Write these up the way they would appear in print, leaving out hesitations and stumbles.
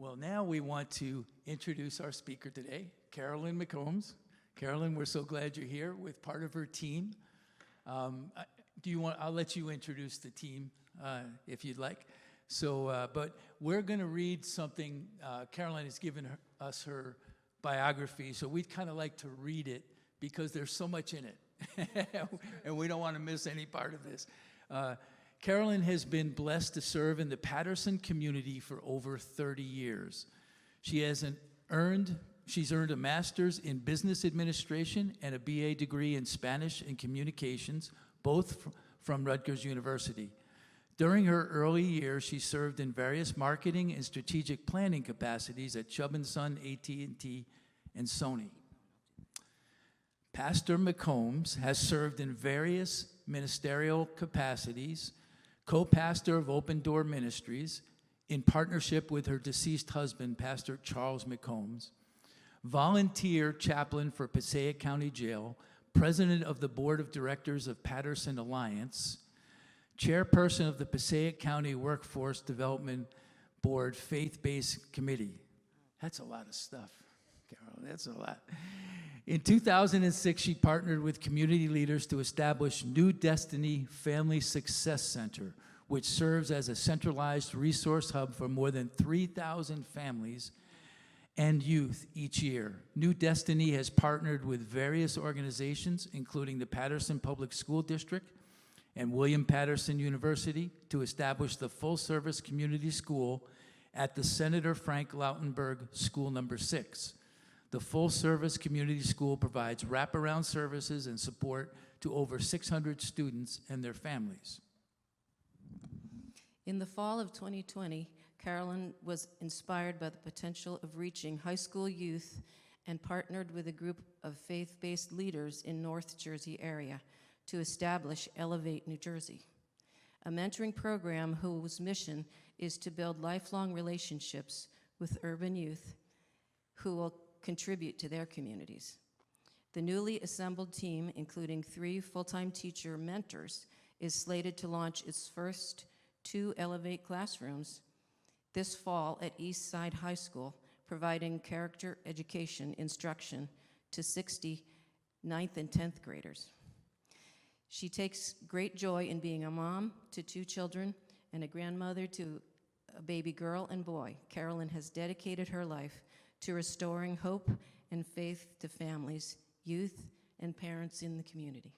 Well, now we want to introduce our speaker today, Carolyn Mccombs. Carolyn, we're so glad you're here with part of her team. I'll let you introduce the team if you'd like. So, but we're going to read something. Carolyn has given us her biography, so we'd kind of like to read it because there's so much in it, and we don't want to miss any part of this. Carolyn has been blessed to serve in the Patterson community for over 30 years. She's earned a master's in business administration and a BA degree in Spanish and communications, both from Rutgers University. During her early years, she served in various marketing and strategic planning capacities at Chubb & Son, AT&T, and Sony. Pastor McCombs has served in various ministerial capacities, co-pastor of Open Door Ministries, in partnership with her deceased husband, Pastor Charles McCombs, volunteer chaplain for Passaic County Jail, president of the Board of Directors of Patterson Alliance, chairperson of the Passaic County Workforce Development Board Faith-Based Committee. That's a lot of stuff, Carol. That's a lot. In 2006, she partnered with community leaders to establish New Destiny Family Success Center, which serves as a centralized resource hub for more than 3,000 families and youth each year. New Destiny has partnered with various organizations, including the Patterson Public School District and William Patterson University, to establish the full-service community school at the Senator Frank Lautenberg School No. 6. The full-service community school provides wraparound services and support to over 600 students and their families. In the fall of 2020, Carolyn was inspired by the potential of reaching high school youth and partnered with a group of faith-based leaders in North Jersey area to establish Elevate New Jersey, a mentoring program whose mission is to build lifelong relationships with urban youth who will contribute to their communities. The newly assembled team, including 3 full-time teacher mentors, is slated to launch its first 2 Elevate classrooms this fall at East Side High School, providing character education instruction to 60 9th and 10th graders. She takes great joy in being a mom to 2 children and a grandmother to a baby girl and boy. Carolyn has dedicated her life to restoring hope and faith to families, youth, and parents in the community.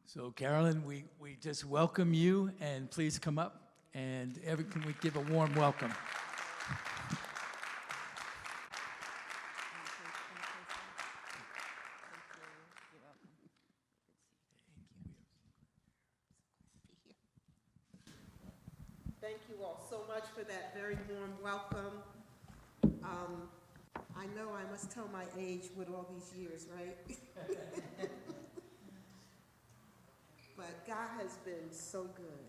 So Carolyn, we just welcome you, and please come up, and can we give a warm welcome. Thank you all so much for that very warm welcome. I know I must tell my age with all these years, right? But God has been so good.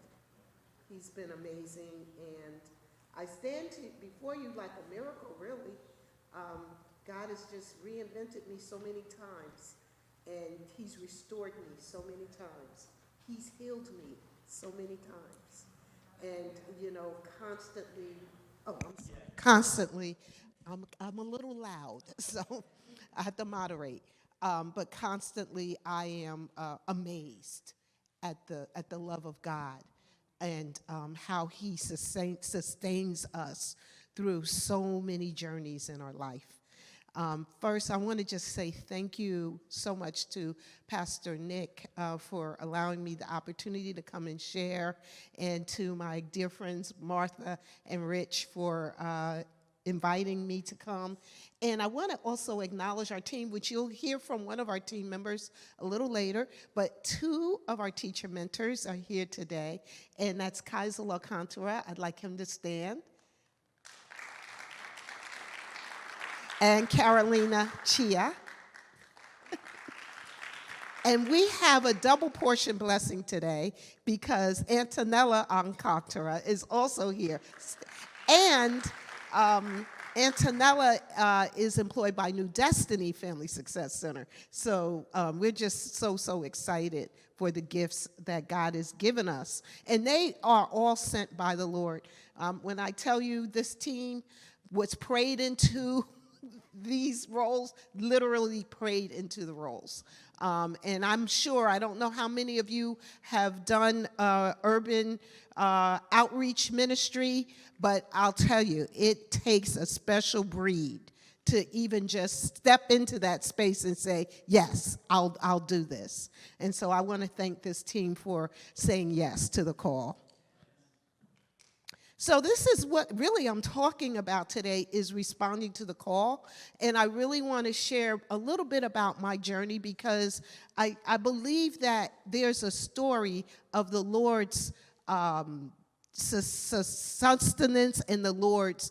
He's been amazing, and I stand before you like a miracle, really. God has just reinvented me so many times, and he's restored me so many times. He's healed me so many times. And, you know, constantly, I'm a little loud, so I have to moderate. But constantly I am amazed at the love of God and how he sustains us through so many journeys in our life. First, I want to just say thank you so much to Pastor Nick for allowing me the opportunity to come and share, and to my dear friends Martha and Rich for inviting me to come. And I want to also acknowledge our team, which you'll hear from one of our team members a little later, but 2 of our teacher mentors are here today, and that's Kaiser Alcantara. I'd like him to stand. And Carolina Chia. And we have a double portion blessing today because Antonella Alcantara is also here. And Antonella is employed by New Destiny Family Success Center. So we're just so excited for the gifts that God has given us. And they are all sent by the Lord. When I tell you this team was prayed into these roles, literally prayed into the roles. And I'm sure, I don't know how many of you have done urban outreach ministry, but I'll tell you, it takes a special breed to even just step into that space and say, yes, I'll do this. And so I want to thank this team for saying yes to the call. So this is what really I'm talking about today, is responding to the call. And I really want to share a little bit about my journey, because I believe that there's a story of the Lord's sustenance and the Lord's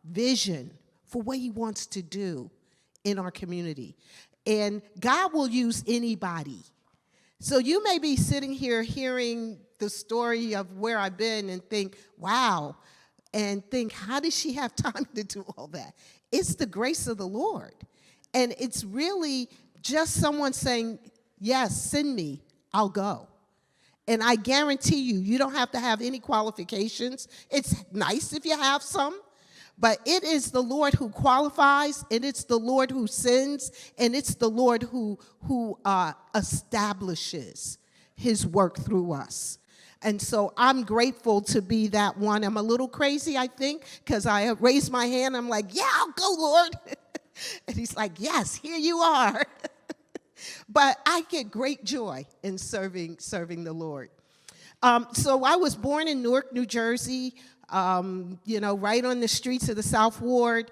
vision for what he wants to do in our community. And God will use anybody. So you may be sitting here hearing the story of where I've been and think, wow, and think, how does she have time to do all that? It's the grace of the Lord. And it's really just someone saying, yes, send me, I'll go. And I guarantee you, you don't have to have any qualifications. It's nice if you have some. But it is the Lord who qualifies, and it's the Lord who sends, and it's the Lord who establishes his work through us. And so I'm grateful to be that one. I'm a little crazy, I think, because I raised my hand. I'm like, yeah, I'll go, Lord. And he's like, yes, here you are. But I get great joy in serving the Lord. So I was born in Newark, New Jersey, right on the streets of the South Ward,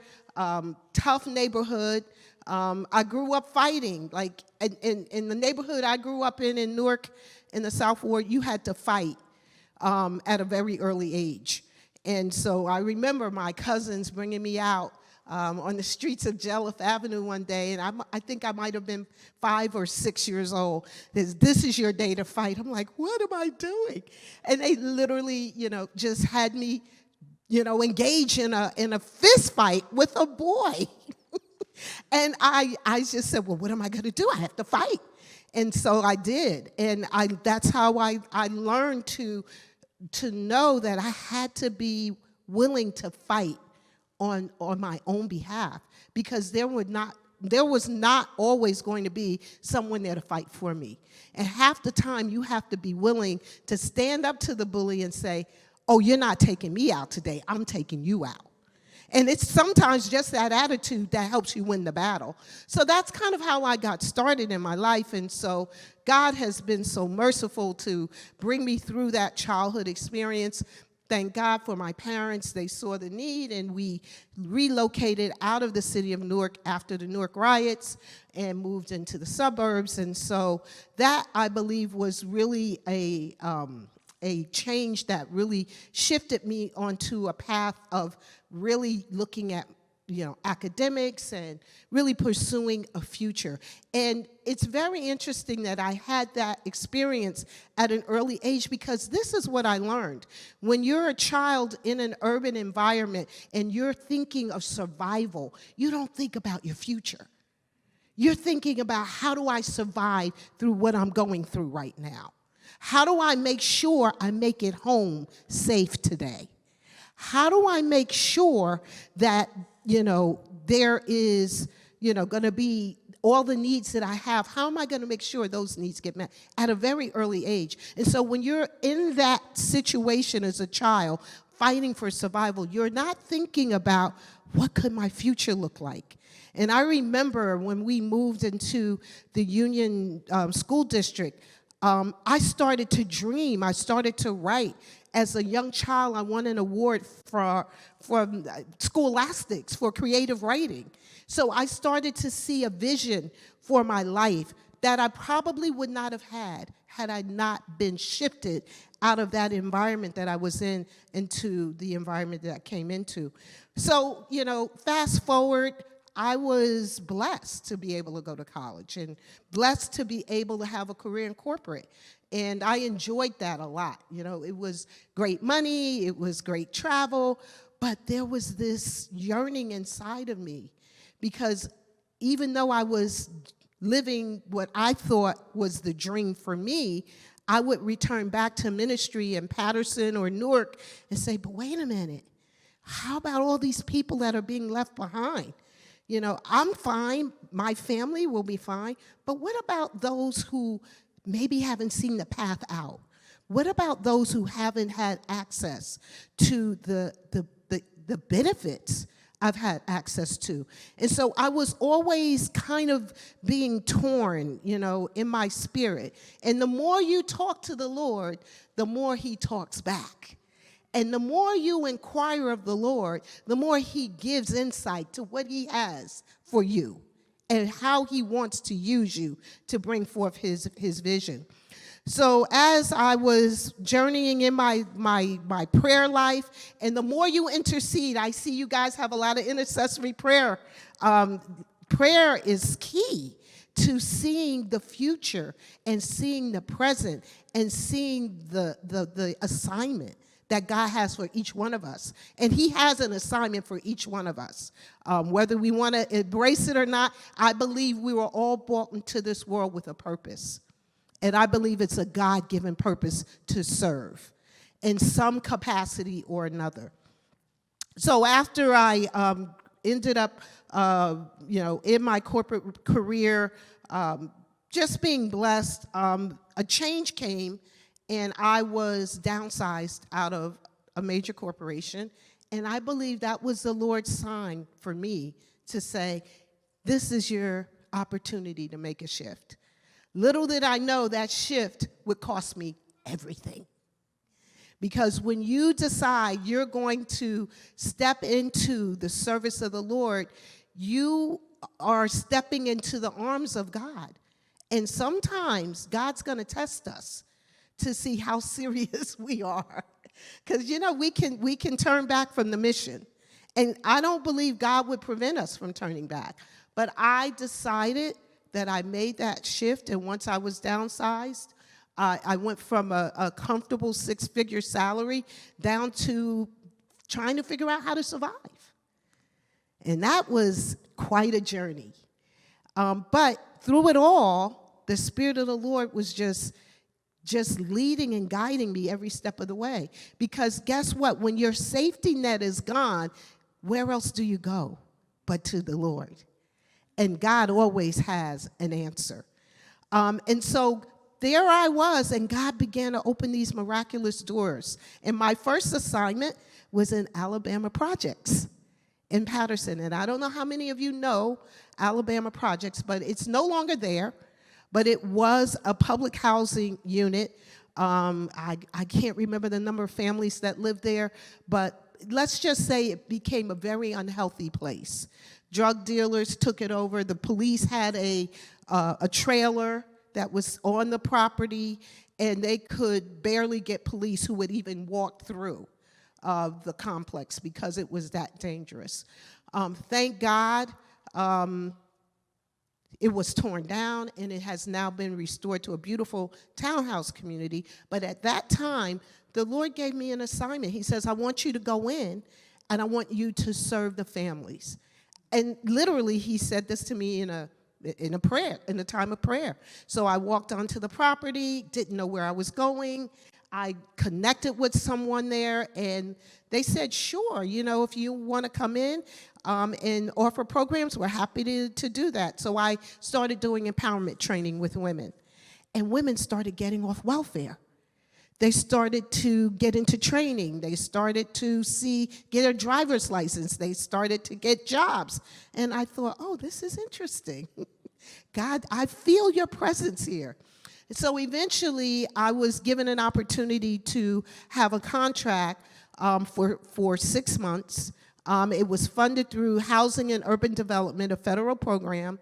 tough neighborhood. I grew up fighting. Like in the neighborhood I grew up in Newark, in the South Ward, you had to fight at a very early age. And so I remember my cousins bringing me out on the streets of Jelliff Avenue one day, and I think I might have been 5 or 6 years old. This is your day to fight. I'm like, what am I doing? And they literally, just had me, engage in a fist fight with a boy. And I just said, well, what am I going to do? I have to fight. And so I did. And that's how I learned to know that I had to be willing to fight on my own behalf, because there was not always going to be someone there to fight for me. And half the time you have to be willing to stand up to the bully and say, oh, you're not taking me out today, I'm taking you out. And it's sometimes just that attitude that helps you win the battle. So that's kind of how I got started in my life. And so God has been so merciful to bring me through that childhood experience. Thank God for my parents. They saw the need, and we relocated out of the city of Newark after the Newark riots and moved into the suburbs. And so that, I believe, was really a change that really shifted me onto a path of really looking at academics and really pursuing a future. And it's very interesting that I had that experience at an early age, because this is what I learned. When you're a child in an urban environment and you're thinking of survival, you don't think about your future. You're thinking about, how do I survive through what I'm going through right now? How do I make sure I make it home safe today? How do I make sure that, there is, going to be all the needs that I have? How am I going to make sure those needs get met at a very early age? And so when you're in that situation as a child, fighting for survival, you're not thinking about, what could my future look like? And I remember when we moved into the Union School District, I started to dream. I started to write. As a young child, I won an award for Scholastics for creative writing. So I started to see a vision for my life that I probably would not have had I not been shifted out of that environment that I was in into the environment that I came into. So, fast forward, I was blessed to be able to go to college and blessed to be able to have a career in corporate. And I enjoyed that a lot. It was great money, it was great travel, but there was this yearning inside of me, because even though I was living what I thought was the dream for me, I would return back to ministry in Patterson or Newark and say, but wait a minute, how about all these people that are being left behind? You know, I'm fine, my family will be fine, but what about those who maybe haven't seen the path out? What about those who haven't had access to the benefits I've had access to? And so I was always kind of being torn, you know, in my spirit. And the more you talk to the Lord, the more he talks back. And the more you inquire of the Lord, the more he gives insight to what he has for you and how he wants to use you to bring forth his vision. So as I was journeying in my prayer life, and the more you intercede, I see you guys have a lot of intercessory prayer. Prayer is key to seeing the future and seeing the present and seeing the assignment that God has for each one of us. And he has an assignment for each one of us. Whether we want to embrace it or not, I believe we were all brought into this world with a purpose. And I believe it's a God-given purpose to serve in some capacity or another. So after I ended up, in my corporate career, just being blessed, a change came, and I was downsized out of a major corporation. And I believe that was the Lord's sign for me to say, this is your opportunity to make a shift. Little did I know that shift would cost me everything. Because when you decide you're going to step into the service of the Lord, you are stepping into the arms of God. And sometimes God's going to test us to see how serious we are. Because, we can turn back from the mission. And I don't believe God would prevent us from turning back. But I decided that I made that shift, and once I was downsized, I went from a comfortable six-figure salary down to trying to figure out how to survive. And that was quite a journey. But through it all, the Spirit of the Lord was just leading and guiding me every step of the way. Because guess what? When your safety net is gone, where else do you go but to the Lord? And God always has an answer. And so there I was, and God began to open these miraculous doors. And my first assignment was in Alabama Projects in Patterson. And I don't know how many of you know Alabama Projects, but it's no longer there. But it was a public housing unit. I can't remember the number of families that lived there, but let's just say it became a very unhealthy place. Drug dealers took it over. The police had a trailer that was on the property, and they could barely get police who would even walk through the complex because it was that dangerous. Thank God it was torn down, and it has now been restored to a beautiful townhouse community. But at that time, the Lord gave me an assignment. He says, I want you to go in, and I want you to serve the families. And literally, he said this to me in a time of prayer. So I walked onto the property, didn't know where I was going. I connected with someone there, and they said, sure, if you want to come in and offer programs, we're happy to do that. So I started doing empowerment training with women, and women started getting off welfare. They started to get into training. They started to get a driver's license. They started to get jobs. And I thought, oh, this is interesting. God, I feel your presence here. So eventually, I was given an opportunity to have a contract for 6 months. It was funded through Housing and Urban Development, a federal program.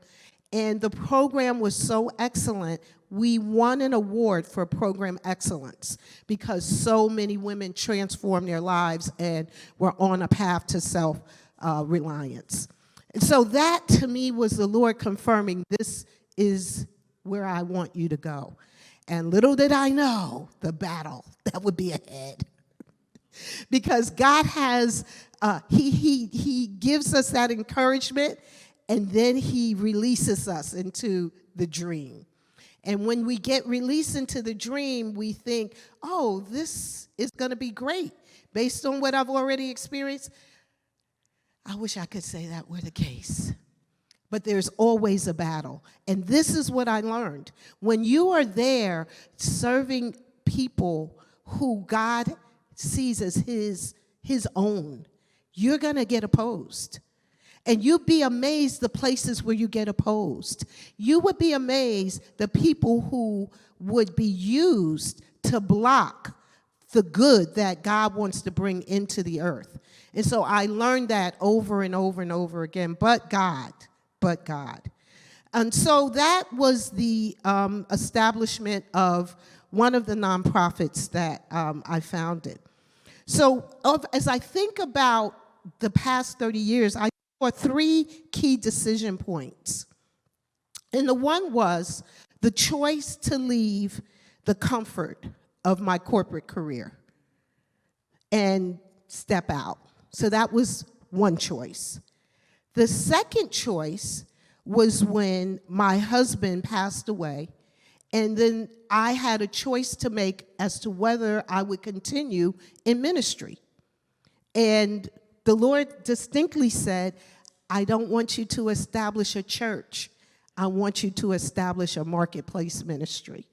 And the program was so excellent, we won an award for program excellence because so many women transformed their lives and were on a path to self-reliance. And so that, to me, was the Lord confirming, this is where I want you to go. And little did I know the battle that would be ahead. Because God has he gives us that encouragement, and then he releases us into the dream. And when we get released into the dream, we think, oh, this is going to be great. Based on what I've already experienced, I wish I could say that were the case. But there's always a battle. And this is what I learned. When you are there serving people who God sees as his own, you're going to get opposed. And you'd be amazed the places where you get opposed. You would be amazed the people who would be used to block the good that God wants to bring into the earth. And so I learned that over and over and over again, but God. And so that was the establishment of one of the nonprofits that I founded. So as I think about the past 30 years, I saw 3 key decision points. And the one was the choice to leave the comfort of my corporate career and step out. So that was one choice. The second choice was when my husband passed away, and then I had a choice to make as to whether I would continue in ministry. And the Lord distinctly said, I don't want you to establish a church. I want you to establish a marketplace ministry.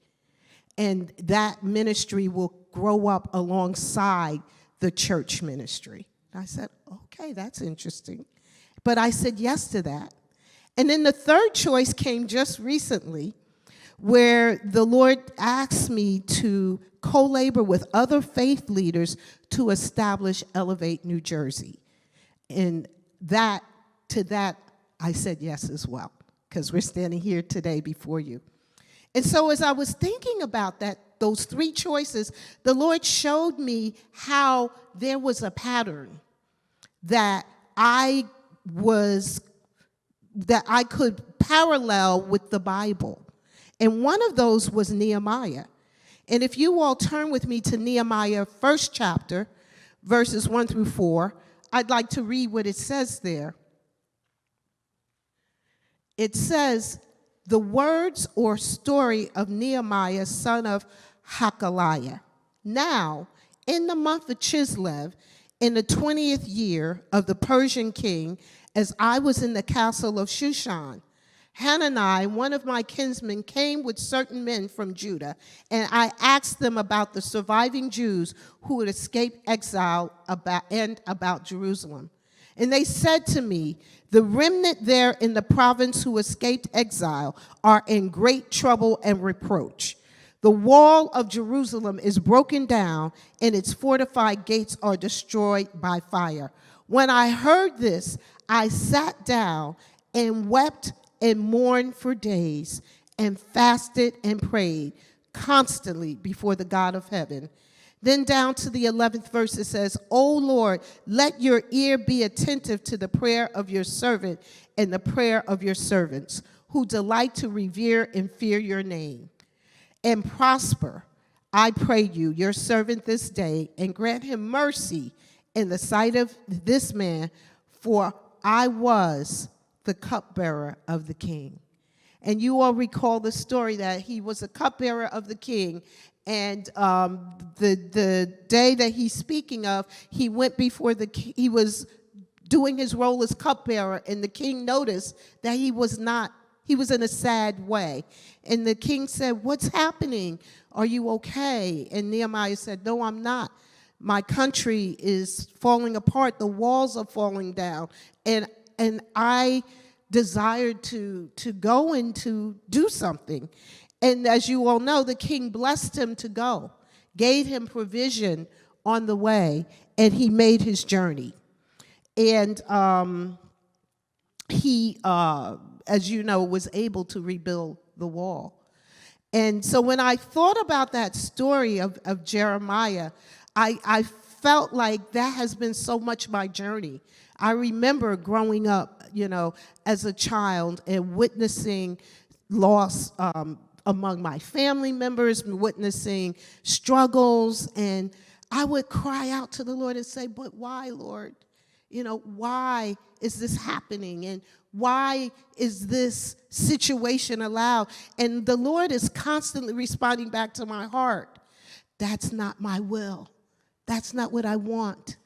And that ministry will grow up alongside the church ministry. I said, okay, that's interesting. But I said yes to that. And then the third choice came just recently, where the Lord asked me to co-labor with other faith leaders to establish Elevate New Jersey. And to that, I said yes as well, because we're standing here today before you. And so as I was thinking about those 3 choices, the Lord showed me how there was a pattern that I could parallel with the Bible. And one of those was Nehemiah. And if you all turn with me to Nehemiah 1st chapter, verses 1 through 4, I'd like to read what it says there. It says, the words or story of Nehemiah, son of Hakkalia. Now, in the month of Chislev, in the 20th year of the Persian king, as I was in the castle of Shushan, Hanani, one of my kinsmen, came with certain men from Judah, and I asked them about the surviving Jews who had escaped exile about Jerusalem. And they said to me, the remnant there in the province who escaped exile are in great trouble and reproach. The wall of Jerusalem is broken down, and its fortified gates are destroyed by fire. When I heard this, I sat down and wept and mourned for days, and fasted and prayed constantly before the God of heaven. Then down to the 11th verse, it says, O Lord, let your ear be attentive to the prayer of your servant and the prayer of your servants, who delight to revere and fear your name. And prosper, I pray you, your servant this day, and grant him mercy in the sight of this man, for I was the cupbearer of the king. And you all recall the story that he was a cupbearer of the king, and the day that he's speaking of, he went before he was doing his role as cupbearer, and the king noticed that he was in a sad way. And the king said, what's happening? Are you okay? And Nehemiah said, no, I'm not. My country is falling apart. The walls are falling down. And I desired to go and to do something. And as you all know, the king blessed him to go, gave him provision on the way, and he made his journey. And he, as you know, was able to rebuild the wall. And so when I thought about that story of Jeremiah, I felt like that has been so much my journey. I remember growing up, as a child and witnessing loss among my family members, witnessing struggles, and I would cry out to the Lord and say, but why, Lord? why is this happening? And why is this situation allowed? And the Lord is constantly responding back to my heart. That's not my will. That's not what I want.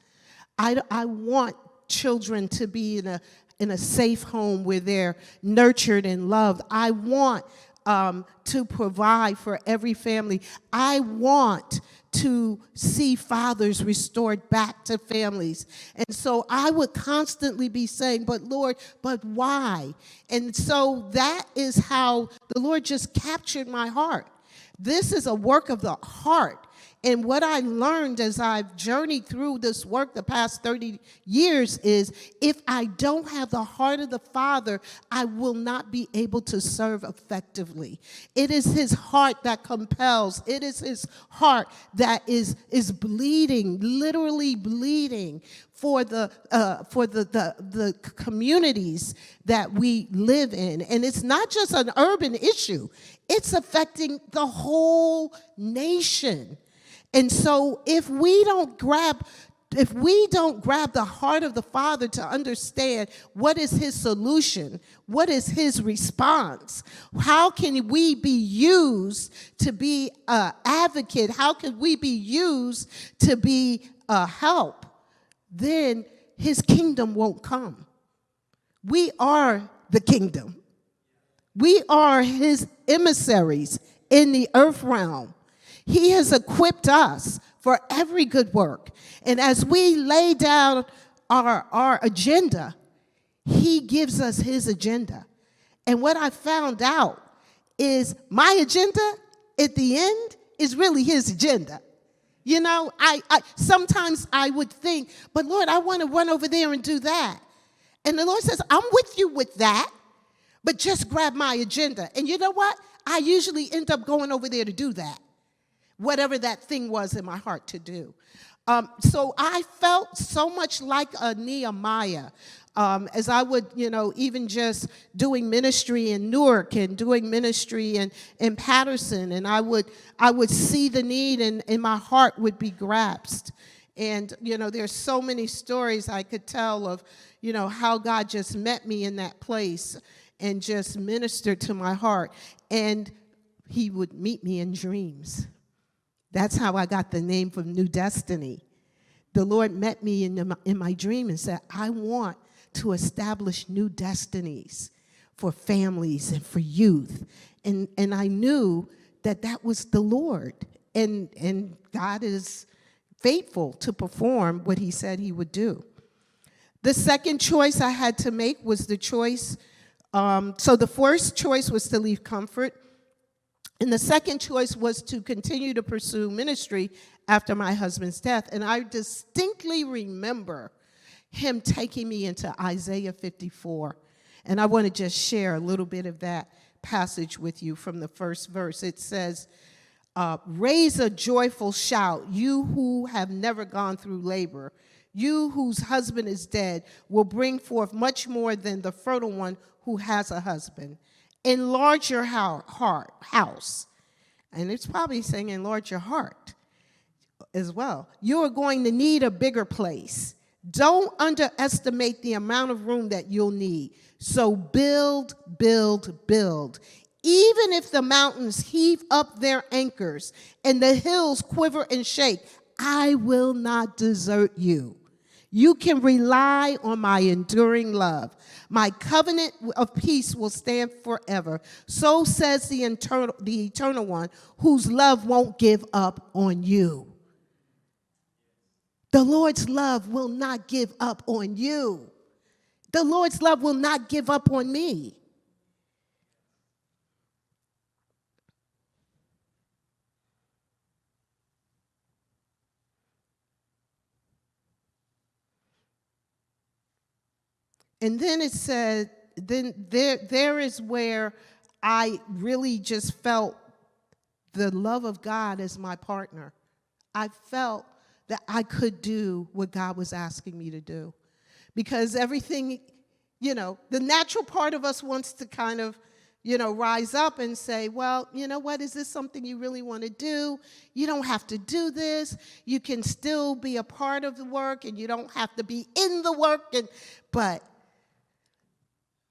I want children to be in a safe home where they're nurtured and loved. I want to provide for every family. I want to see fathers restored back to families. And so I would constantly be saying, but Lord, but why? And so that is how the Lord just captured my heart. This is a work of the heart. And what I learned as I've journeyed through this work the past 30 years is if I don't have the heart of the Father, I will not be able to serve effectively. It is his heart that compels. It is his heart that is bleeding, literally bleeding for the communities that we live in. And it's not just an urban issue. It's affecting the whole nation. And so if we don't grab the heart of the Father to understand what is his solution, what is his response, how can we be used to be an advocate, how can we be used to be a help, then his kingdom won't come. We are the kingdom. We are his emissaries in the earth realm. He has equipped us for every good work. And as we lay down our agenda, he gives us his agenda. And what I found out is my agenda at the end is really his agenda. I sometimes I would think, but Lord, I want to run over there and do that. And the Lord says, I'm with you with that, but just grab my agenda. And you know what? I usually end up going over there to do that, whatever that thing was in my heart to do. So I felt so much like a Nehemiah as I would, even just doing ministry in Newark and doing ministry in Patterson, and I would see the need and my heart would be grasped. And, there's so many stories I could tell of, how God just met me in that place and just ministered to my heart. And he would meet me in dreams. That's how I got the name from New Destiny. The Lord met me in my dream and said, I want to establish new destinies for families and for youth. And I knew that was the Lord. And God is faithful to perform what he said he would do. The second choice I had to make was the choice. So the first choice was to leave comfort. And the second choice was to continue to pursue ministry after my husband's death. And I distinctly remember him taking me into Isaiah 54. And I want to just share a little bit of that passage with you from the first verse. It says, raise a joyful shout, you who have never gone through labor. You whose husband is dead will bring forth much more than the fertile one who has a husband. Enlarge your house. And it's probably saying enlarge your heart as well. You are going to need a bigger place. Don't underestimate the amount of room that you'll need. So build, build, build. Even if the mountains heave up their anchors and the hills quiver and shake, I will not desert you. You can rely on my enduring love. My covenant of peace will stand forever. So says the eternal one, whose love won't give up on you. The Lord's love will not give up on you. The Lord's love will not give up on me. And then it said, then there is where I really just felt the love of God as my partner. I felt that I could do what God was asking me to do. Because everything, the natural part of us wants to kind of, rise up and say, well, you know what, is this something you really want to do? You don't have to do this. You can still be a part of the work, and you don't have to be in the work. But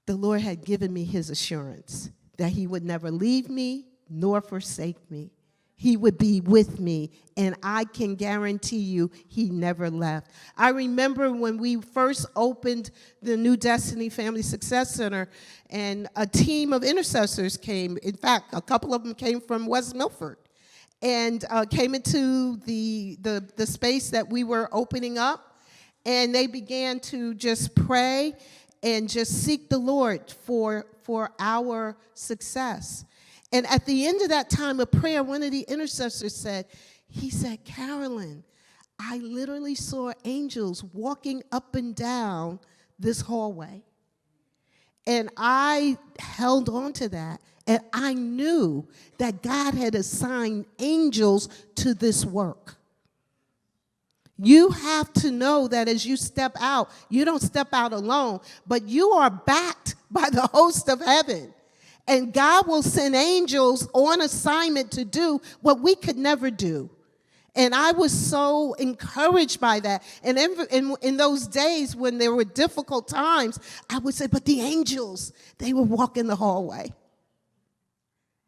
the Lord had given me his assurance that he would never leave me nor forsake me. He would be with me, and I can guarantee you he never left. I remember when we first opened the New Destiny Family Success Center, and a team of intercessors came. In fact, a couple of them came from West Milford, and came into the space that we were opening up, and they began to just pray and just seek the Lord for our success. And at the end of that time of prayer, one of the intercessors said, Carolyn, I literally saw angels walking up and down this hallway. And I held on to that, and I knew that God had assigned angels to this work. You have to know that as you step out, you don't step out alone, but you are backed by the host of heaven. And God will send angels on assignment to do what we could never do. And I was so encouraged by that. And in those days when there were difficult times, I would say, but the angels, they would walk in the hallway.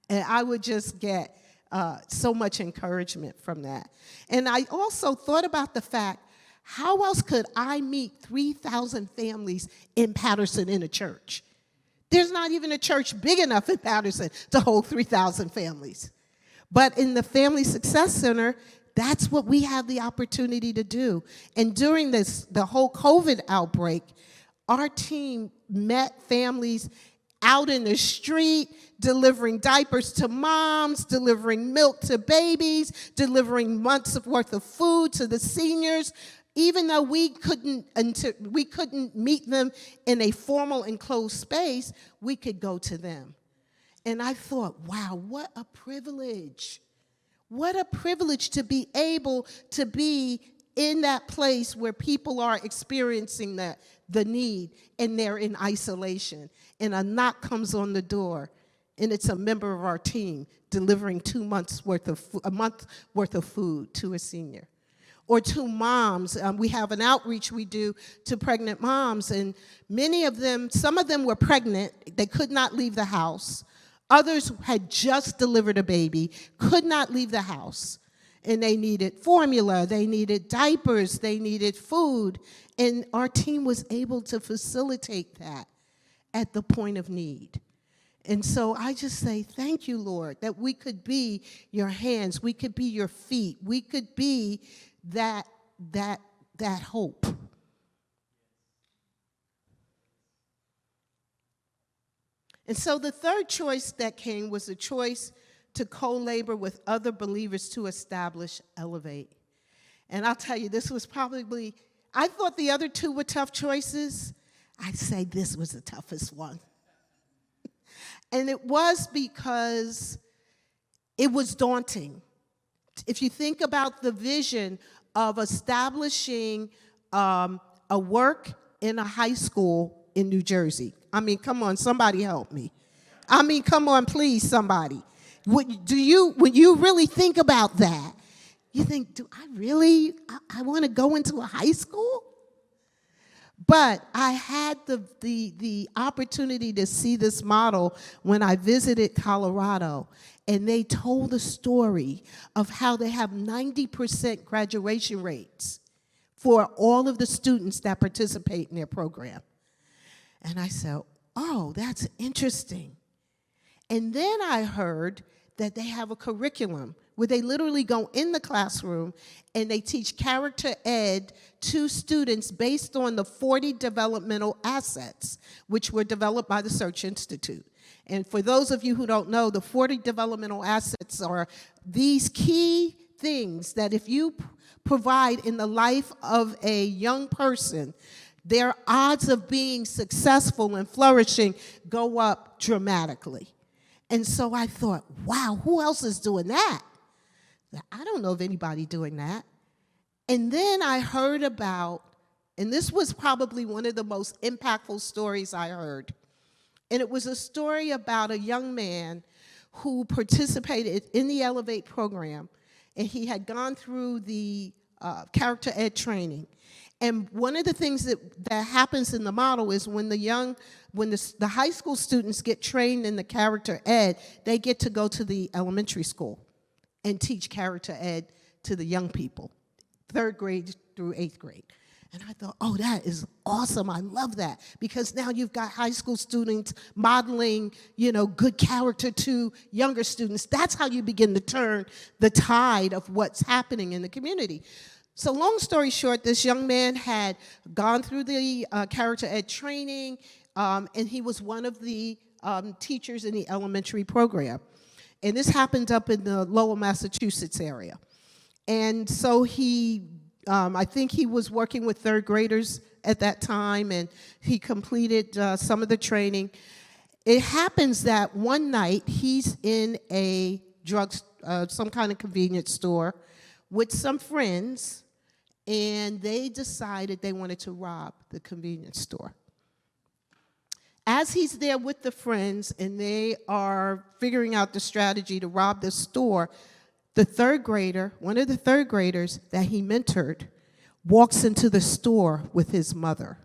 And I would just get so much encouragement from that. And I also thought about the fact, how else could I meet 3,000 families in Patterson in a church? There's not even a church big enough in Patterson to hold 3,000 families. But in the Family Success Center, that's what we have the opportunity to do. And during the whole COVID outbreak, our team met families out in the street, delivering diapers to moms, delivering milk to babies, delivering months of worth of food to the seniors. Even though we couldn't meet them in a formal enclosed space, we could go to them. And I thought, wow, what a privilege. What a privilege to be able to be in that place where people are experiencing the need, and they're in isolation. And a knock comes on the door, and it's a member of our team delivering a month worth of food to a senior. Or to moms. We have an outreach we do to pregnant moms, and some of them were pregnant. They could not leave the house. Others had just delivered a baby, could not leave the house. And they needed formula, they needed diapers, they needed food. And our team was able to facilitate that at the point of need. And so I just say, thank you, Lord, that we could be your hands, we could be your feet, we could be that hope. And so the third choice that came was a choice to co-labor with other believers to establish Elevate. And I'll tell you, this was probably, I thought the other two were tough choices. I'd say this was the toughest one. And it was because it was daunting. If you think about the vision of establishing a work in a high school in New Jersey. I mean, come on, somebody help me. I mean, come on, please, somebody. When you really think about that, you think, do I really, I want to go into a high school? But I had the opportunity to see this model when I visited Colorado, and they told a story of how they have 90% graduation rates for all of the students that participate in their program. And I said, oh, that's interesting. And then I heard that they have a curriculum where they literally go in the classroom and they teach character ed to students based on the 40 developmental assets, which were developed by the Search Institute. And for those of you who don't know, the 40 developmental assets are these key things that if you provide in the life of a young person, their odds of being successful and flourishing go up dramatically. And so I thought, wow, who else is doing that? I don't know of anybody doing that. And then I heard about, and this was probably one of the most impactful stories I heard. And it was a story about a young man who participated in the Elevate program, and he had gone through the character ed training. And one of the things that happens in the model is when the high school students get trained in the character ed, they get to go to the elementary school and teach character ed to the young people, 3rd grade through 8th grade. And I thought, oh, that is awesome. I love that. Because now you've got high school students modeling, good character to younger students. That's how you begin to turn the tide of what's happening in the community. So long story short, this young man had gone through the character ed training, and he was one of the teachers in the elementary program. And this happened up in the Lowell, Massachusetts area. And so I think he was working with 3rd graders at that time, and he completed some of the training. It happens that one night he's in a some kind of convenience store with some friends, and they decided they wanted to rob the convenience store. As he's there with the friends and they are figuring out the strategy to rob the store, one of the 3rd graders that he mentored, walks into the store with his mother.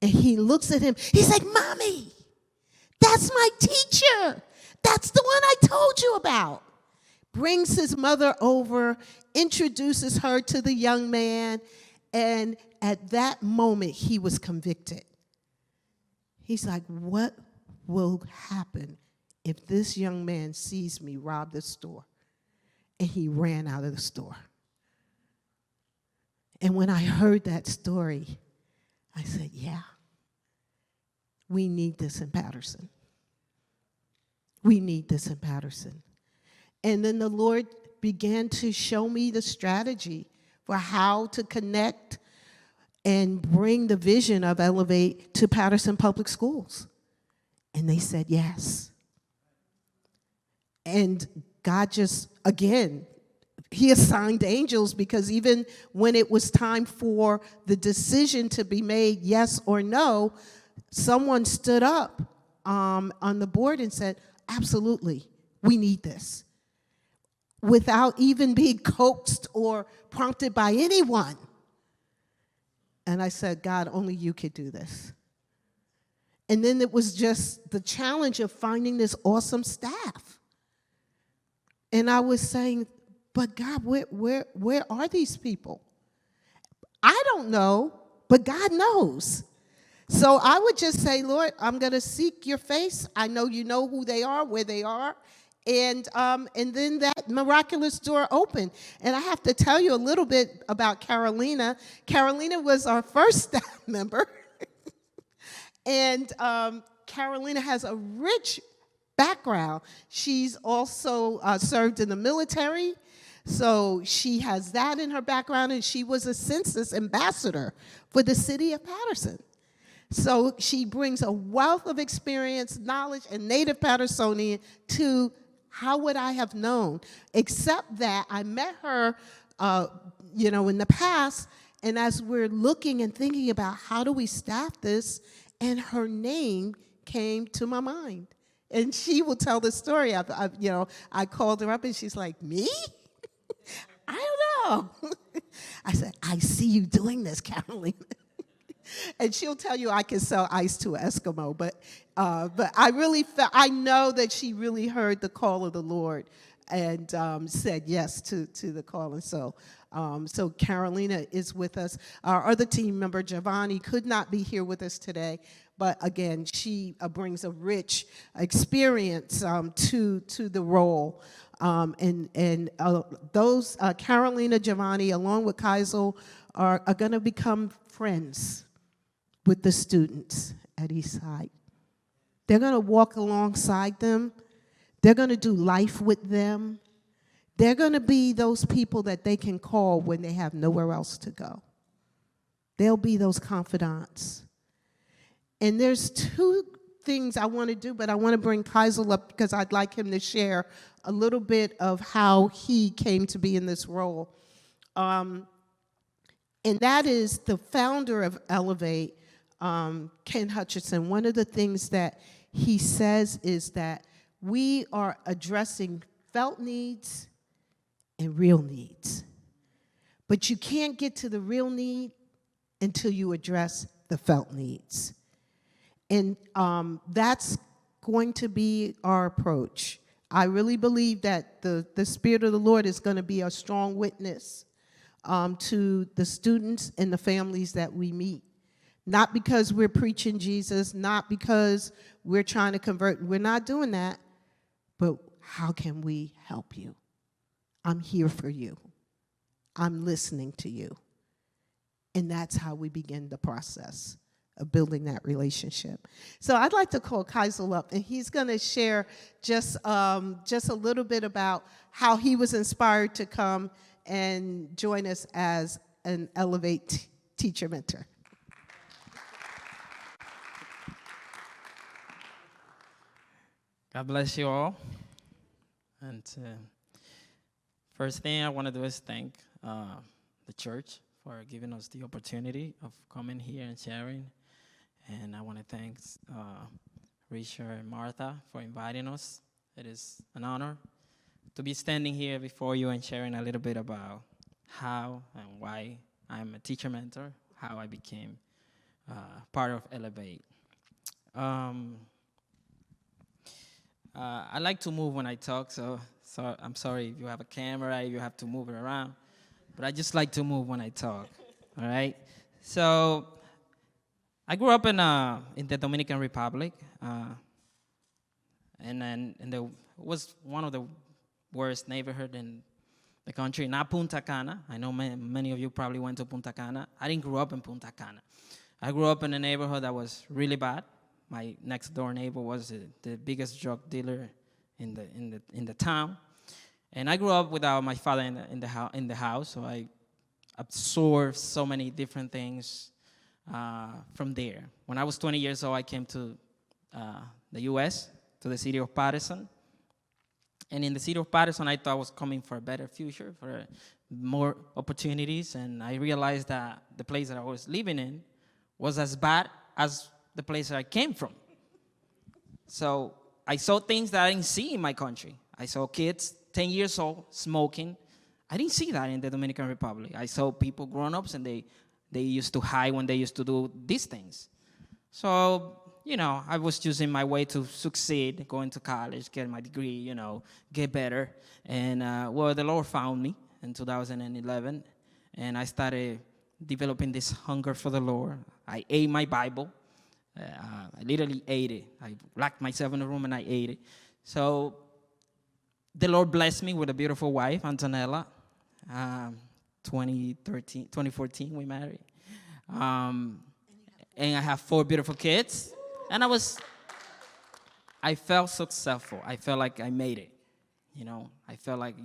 And he looks at him. He's like, "Mommy, that's my teacher. That's the one I told you about." Brings his mother over, introduces her to the young man, and at that moment, he was convicted. He's like, what will happen if this young man sees me rob the store? And he ran out of the store. And when I heard that story, I said, yeah, we need this in Patterson. We need this in Patterson. And then the Lord began to show me the strategy for how to connect and bring the vision of Elevate to Patterson Public Schools. And they said yes. And God just, again, he assigned angels, because even when it was time for the decision to be made, yes or no, someone stood up on the board and said, absolutely, we need this, without even being coaxed or prompted by anyone. And I said, God, only you could do this. And then it was just the challenge of finding this awesome staff. And I was saying, but God, where are these people? I don't know, but God knows. So I would just say, Lord, I'm going to seek your face. I know you know who they are, where they are. And then that miraculous door opened. And I have to tell you a little bit about Carolina. Carolina was our first staff member. And Carolina has a rich background. She's also served in the military. So she has that in her background, and she was a census ambassador for the city of Patterson. So she brings a wealth of experience, knowledge, and native Pattersonian to how would I have known, except that I met her, in the past, and as we're looking and thinking about how do we staff this, and her name came to my mind. And she will tell the story. I called her up, and she's like, me? I don't know. I said, I see you doing this, Carolyn. And she'll tell you I can sell ice to an Eskimo, but I really felt, I know that she really heard the call of the Lord and said yes to the call. And so Carolina is with us. Our other team member, Giovanni, could not be here with us today, but again, she brings a rich experience to the role. Those Carolina, Giovanni, along with Kaisel, are going to become friends with the students at Eastside. They're going to walk alongside them. They're going to do life with them. They're going to be those people that they can call when they have nowhere else to go. They'll be those confidants. And there's two things I want to do, but I want to bring Kaisel up because I'd like him to share a little bit of how he came to be in this role. And that is the founder of Elevate, Ken Hutchinson, one of the things that he says is that we are addressing felt needs and real needs. But you can't get to the real need until you address the felt needs. And that's going to be our approach. I really believe that the Spirit of the Lord is going to be a strong witness to the students and the families that we meet. Not because we're preaching Jesus, not because we're trying to convert. We're not doing that. But how can we help you? I'm here for you. I'm listening to you. And that's how we begin the process of building that relationship. So I'd like to call Kaisel up, and he's going to share just a little bit about how he was inspired to come and join us as an Elevate teacher mentor. God bless you all. And first thing I want to do is thank the church for giving us the opportunity of coming here and sharing. And I want to thank Richard and Martha for inviting us. It is an honor to be standing here before you and sharing a little bit about how and why I'm a teacher mentor, how I became part of Elevate. I like to move when I talk, so I'm sorry if you have a camera, if you have to move it around, but I just like to move when I talk, all right? So I grew up in the Dominican Republic, and then it was one of the worst neighborhood in the country, not Punta Cana. I know many of you probably went to Punta Cana. I didn't grow up in Punta Cana. I grew up in a neighborhood that was really bad. My next door neighbor was the biggest drug dealer in the town, and I grew up without my father in the house. So I absorbed so many different things from there. When I was 20 years old, I came to the U.S. to the city of Patterson, and in the city of Patterson, I thought I was coming for a better future, for more opportunities, and I realized that the place that I was living in was as bad as the place that I came from. So I saw things that I didn't see in my country. I saw kids 10 years old smoking. I didn't see that in the Dominican Republic. I saw people grown-ups, and they used to hide when they used to do these things. So, I was choosing my way to succeed, going to college, get my degree, get better. And, the Lord found me in 2011, and I started developing this hunger for the Lord. I ate my Bible. I literally ate it. I locked myself in the room and I ate it. So the Lord blessed me with a beautiful wife, Antonella. 2014 we married. And I have 4 beautiful kids. And I felt successful. I felt like I made it. I felt like,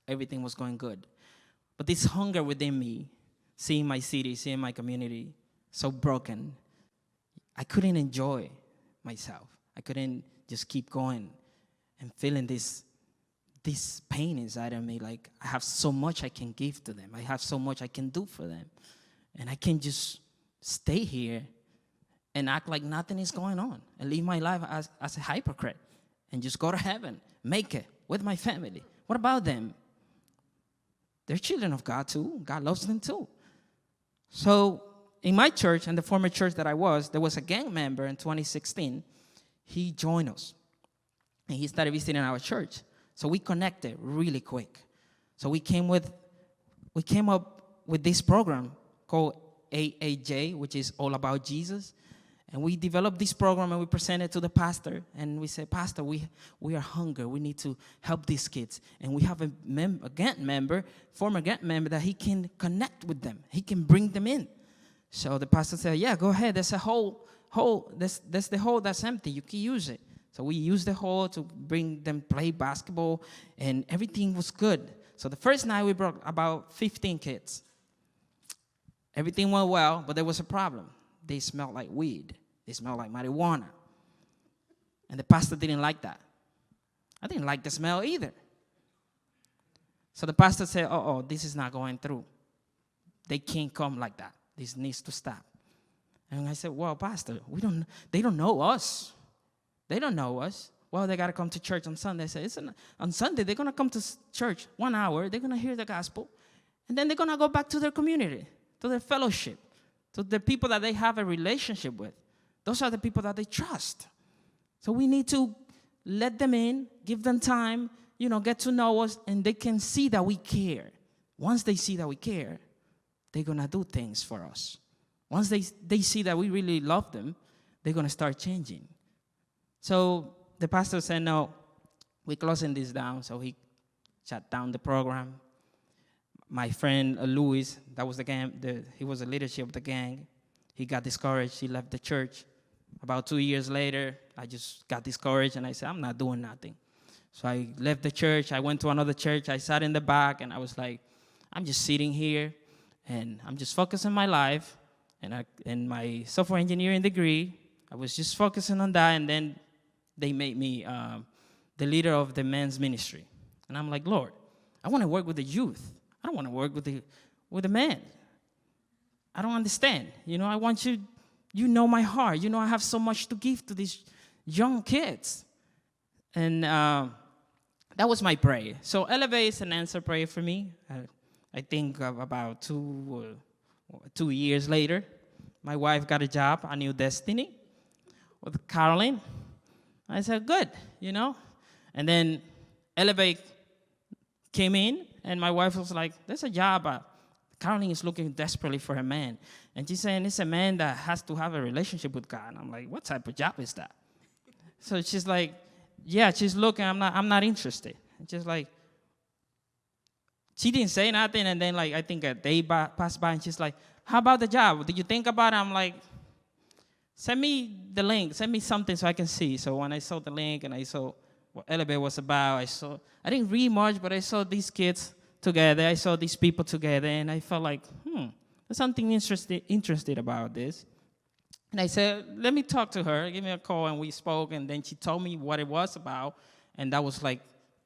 everything was going good. But this hunger within me, seeing my city, seeing my community so broken, I couldn't enjoy myself. I couldn't just keep going and feeling this pain inside of me. Like, I have so much I can give to them. I have so much I can do for them. And I can't just stay here and act like nothing is going on and live my life as a hypocrite and just go to heaven, make it with my family. What about them? They're children of God too. God loves them too. So in my church, and the former church that I was, there was a gang member in 2016. He joined us, and he started visiting our church. So we connected really quick. So we came up with this program called AAJ, which is All About Jesus. And we developed this program, and we presented it to the pastor. And we said, Pastor, we are hungry. We need to help these kids. And we have a former Gantt member, that he can connect with them. He can bring them in. So the pastor said, yeah, go ahead. There's a hole. There's the hole that's empty. You can use it. So we used the hole to bring them play basketball, and everything was good. So the first night we brought about 15 kids. Everything went well, but there was a problem. They smelled like weed. They smelled like marijuana. And the pastor didn't like that. I didn't like the smell either. So the pastor said, this is not going through. They can't come like that. This needs to stop. And I said, well, Pastor, they don't know us. They don't know us. Well, they got to come to church on Sunday. I said, on Sunday, they're going to come to church 1 hour. They're going to hear the gospel. And then they're going to go back to their community, to their fellowship, to the people that they have a relationship with. Those are the people that they trust. So we need to let them in, give them time, get to know us, and they can see that we care. Once they see that we care, they're going to do things for us. Once they see that we really love them, they're going to start changing. So the pastor said, no, we're closing this down. So he shut down the program. My friend Luis, that was the gang, he was the leadership of the gang. He got discouraged. He left the church. About 2 years later, I just got discouraged, and I said, I'm not doing nothing. So I left the church. I went to another church. I sat in the back, and I was like, I'm just sitting here, and I'm just focusing on my life and my software engineering degree. I was just focusing on that, and then they made me the leader of the men's ministry. And I'm like, Lord, I want to work with the youth. I don't want to work with the men. I don't understand. I want you. You know my heart. I have so much to give to these young kids. And that was my prayer. So Elevate is an answer prayer for me. I think about 2 years later, my wife got a job, a new destiny, with Carolyn. I said, good, And then Elevate came in, and my wife was like, there's a job. Carolyn is looking desperately for a man. And she's saying it's a man that has to have a relationship with God. And I'm like, what type of job is that? So she's like, yeah, she's looking. I'm not interested. And she's like, she didn't say nothing. And then, I think a day passed by, and she's like, how about the job? Did you think about it? I'm like, send me the link. Send me something so I can see. So when I saw the link and I saw what Elevate was about, I didn't read much, but I saw these kids together. I saw these people together, and I felt like, there's something interested about this. And I said, let me talk to her. Give me a call, and we spoke, and then she told me what it was about, and that was like,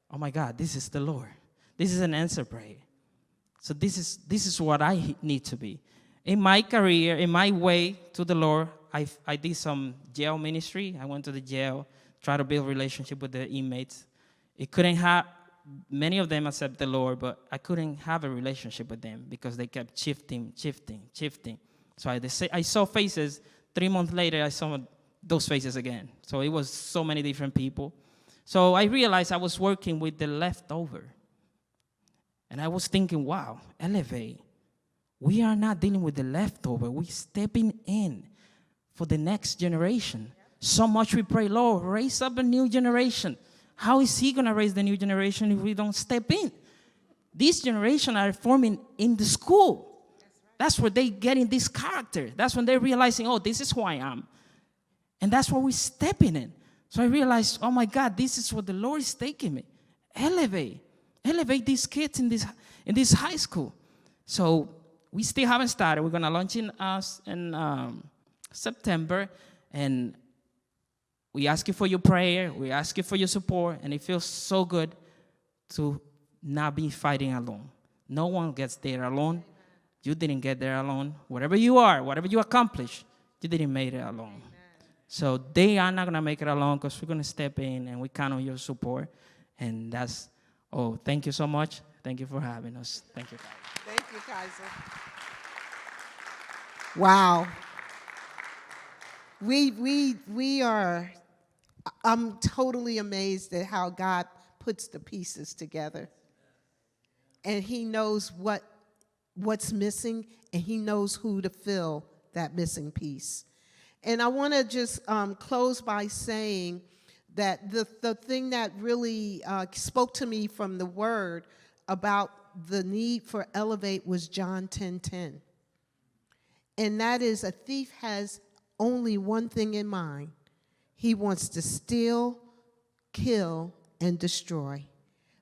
oh my God, this is the Lord. This is an answer prayer. So this is what I need to be. In my career, in my way to the Lord, I did some jail ministry. I went to the jail, tried to build relationship with the inmates. Many of them accept the Lord, but I couldn't have a relationship with them because they kept shifting. So I saw faces. 3 months later, I saw those faces again. So it was so many different people. So I realized I was working with the leftover. And I was thinking, wow, Elevate. We are not dealing with the leftover. We're stepping in for the next generation. So much we pray, Lord, raise up a new generation. How is he going to raise the new generation if we don't step in? This generation are forming in the school. That's where they getting this character. That's when they're realizing, oh, this is who I am. And that's where we're stepping in. So I realized, oh my God, this is what the Lord is taking me. Elevate these kids in this high school. So we still haven't started. We're going to launch in September. And we ask you for your prayer. We ask you for your support. And it feels so good to not be fighting alone. No one gets there alone. You didn't get there alone. Whatever you are, whatever you accomplish, you didn't make it alone. Amen. So they are not going to make it alone because we're going to step in and we count on your support. And thank you so much. Thank you for having us. Thank you, guys. Thank you, Kaiser. Wow. I'm totally amazed at how God puts the pieces together. And he knows what's missing, and he knows who to fill that missing piece. And I want to just close by saying that the thing that really spoke to me from the word about the need for Elevate was John 10:10. And that is, a thief has only one thing in mind. He wants to steal, kill, and destroy.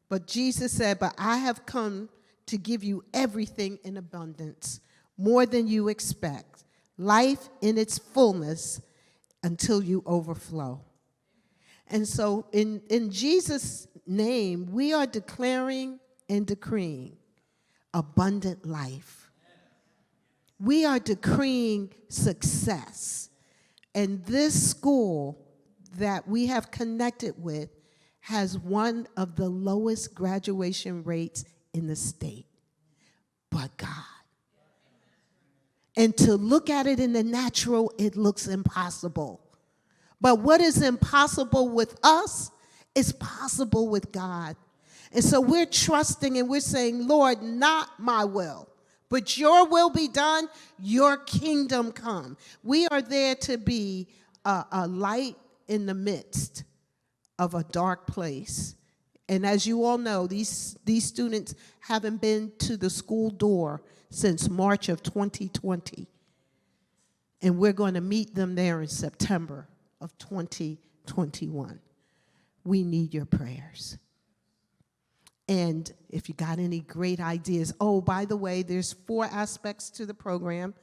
But Jesus said, but I have come to give you everything in abundance, more than you expect, life in its fullness until you overflow. And so in Jesus' name, we are declaring and decreeing abundant life. We are decreeing success. And this school that we have connected with has one of the lowest graduation rates in the state. But God. And to look at it in the natural, it looks impossible. But what is impossible with us is possible with God. And so we're trusting and we're saying, Lord, not my will, but your will be done, your kingdom come. We are there to be a light in the midst of a dark place. And as you all know, these students haven't been to the school door since March of 2020. And we're going to meet them there in September of 2021. We need your prayers. And if you got any great ideas, oh, by the way, there's 4 aspects to the program.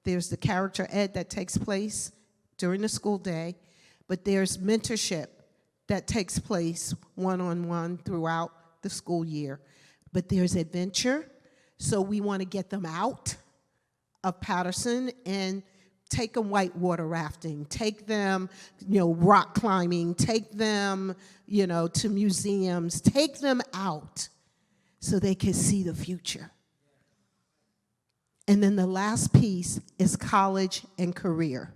There's the character ed that takes place during the school day, but there's mentorship that takes place one-on-one throughout the school year. But there's adventure, so we want to get them out of Patterson and take them whitewater rafting, take them, rock climbing, take them, to museums, take them out so they can see the future. And then the last piece is college and career.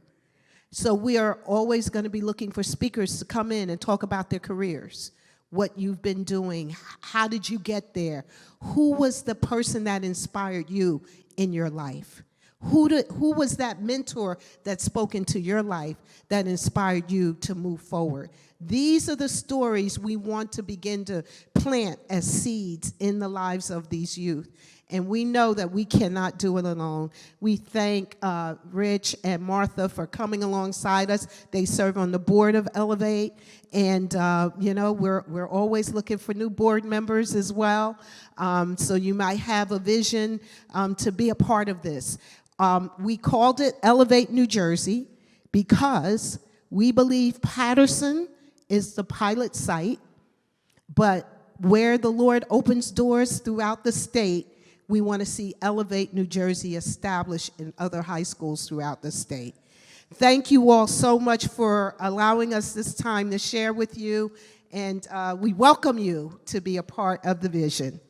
So we are always going to be looking for speakers to come in and talk about their careers, what you've been doing, how did you get there, who was the person that inspired you in your life, who was that mentor that spoke into your life that inspired you to move forward. These are the stories we want to begin to plant as seeds in the lives of these youth. And we know that we cannot do it alone. We thank Rich and Martha for coming alongside us. They serve on the board of Elevate. And, we're always looking for new board members as well. So you might have a vision to be a part of this. We called it Elevate New Jersey because we believe Patterson is the pilot site, but where the Lord opens doors throughout the state, we want to see Elevate New Jersey established in other high schools throughout the state. Thank you all so much for allowing us this time to share with you, and we welcome you to be a part of the vision.